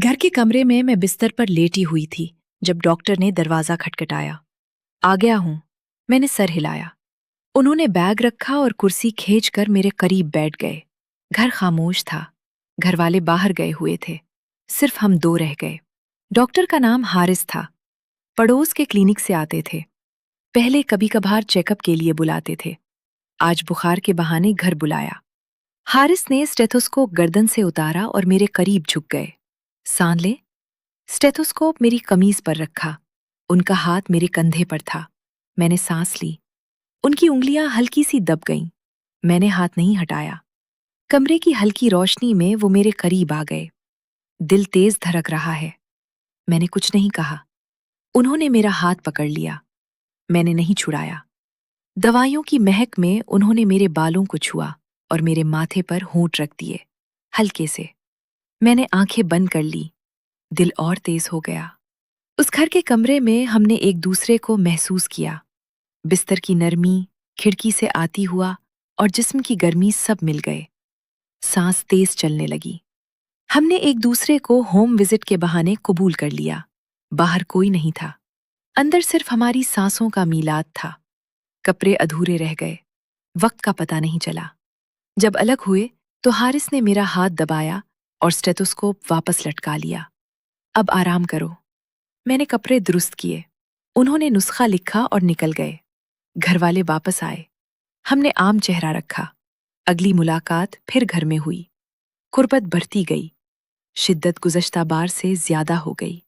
घर के कमरे में मैं बिस्तर पर लेटी हुई थी जब डॉक्टर ने दरवाजा खटखटाया। आ गया हूं, मैंने सर हिलाया। उन्होंने बैग रखा और कुर्सी खींचकर मेरे करीब बैठ गए। घर खामोश था। घर वाले बाहर गए हुए थे। सिर्फ हम दो रह गए। डॉक्टर का नाम हारिस था। पड़ोस के क्लिनिक से आते थे। पहले कभी कभार चेकअप के लिए बुलाते थे। आज बुखार के बहाने घर बुलाया। हारिस ने स्टेथोस्कोप गर्दन से उतारा और मेरे करीब झुक गए। सान ले। स्टेथोस्कोप मेरी कमीज पर रखा। उनका हाथ मेरे कंधे पर था। मैंने सांस ली। उनकी उंगलियां हल्की सी दब गईं। मैंने हाथ नहीं हटाया। कमरे की हल्की रोशनी में वो मेरे करीब आ गए। दिल तेज धड़क रहा है। मैंने कुछ नहीं कहा। उन्होंने मेरा हाथ पकड़ लिया। मैंने नहीं छुड़ाया। दवाइयों की महक में उन्होंने मेरे बालों को छुआ और मेरे माथे पर होंठ रख दिए, हल्के से। मैंने आंखें बंद कर ली। दिल और तेज हो गया। उस घर के कमरे में हमने एक दूसरे को महसूस किया। बिस्तर की नरमी, खिड़की से आती हुआ और जिस्म की गर्मी सब मिल गए। सांस तेज चलने लगी। हमने एक दूसरे को होम विजिट के बहाने कबूल कर लिया। बाहर कोई नहीं था। अंदर सिर्फ हमारी सांसों का मीलाद था। कपड़े अधूरे रह गए। वक्त का पता नहीं चला। जब अलग हुए तो हारिस ने मेरा हाथ दबाया और स्टेथोस्कोप वापस लटका लिया। अब आराम करो। मैंने कपड़े दुरुस्त किए। उन्होंने नुस्खा लिखा और निकल गए। घर वाले वापस आए। हमने आम चेहरा रखा। अगली मुलाकात फिर घर में हुई। कुर्बत बढ़ती गई। शिद्दत गुज़श्ता बार से ज्यादा हो गई।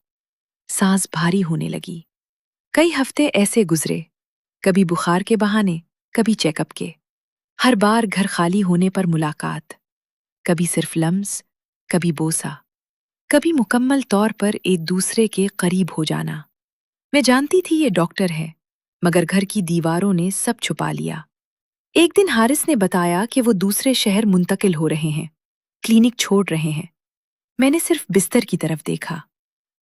सांस भारी होने लगी। कई हफ्ते ऐसे गुजरे, कभी बुखार के बहाने, कभी चेकअप के। हर बार घर खाली होने पर मुलाकात। कभी सिर्फ लम्स, कभी बोसा, कभी मुकम्मल तौर पर एक दूसरे के करीब हो जाना। मैं जानती थी ये डॉक्टर है, मगर घर की दीवारों ने सब छुपा लिया। एक दिन हारिस ने बताया कि वो दूसरे शहर मुंतकिल हो रहे हैं, क्लिनिक छोड़ रहे हैं। मैंने सिर्फ बिस्तर की तरफ देखा।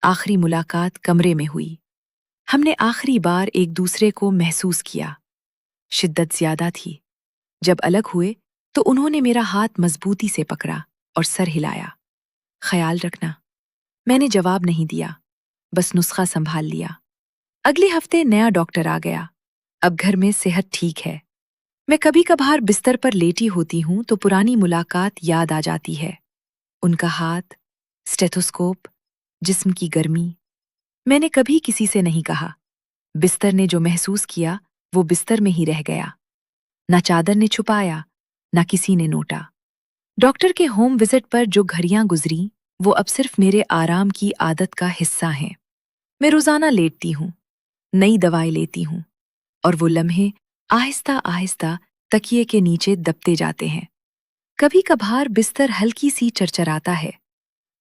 आखिरी मुलाकात कमरे में हुई। हमने आखिरी बार एक दूसरे को महसूस किया। शिद्दत ज्यादा थी। जब अलग हुए तो उन्होंने मेरा हाथ मजबूती से पकड़ा और सर हिलाया। ख्याल रखना। मैंने जवाब नहीं दिया, बस नुस्खा संभाल लिया। अगले हफ्ते नया डॉक्टर आ गया। अब घर में सेहत ठीक है। मैं कभी कभार बिस्तर पर लेटी होती हूँ तो पुरानी मुलाकात याद आ जाती है। उनका हाथ, स्टेथोस्कोप, जिस्म की गर्मी। मैंने कभी किसी से नहीं कहा। बिस्तर ने जो महसूस किया वो बिस्तर में ही रह गया। ना चादर ने छुपाया, ना किसी ने नोटा। डॉक्टर के होम विजिट पर जो घड़ियां गुजरी वो अब सिर्फ मेरे आराम की आदत का हिस्सा हैं। मैं रोजाना लेटती हूँ, नई दवाई लेती हूँ, और वो लम्हे आहिस्ता आहिस्ता तकिए के नीचे दबते जाते हैं। कभी कभार बिस्तर हल्की सी चरचराता है,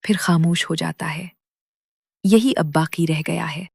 फिर खामोश हो जाता है। यही अब बाकी रह गया है।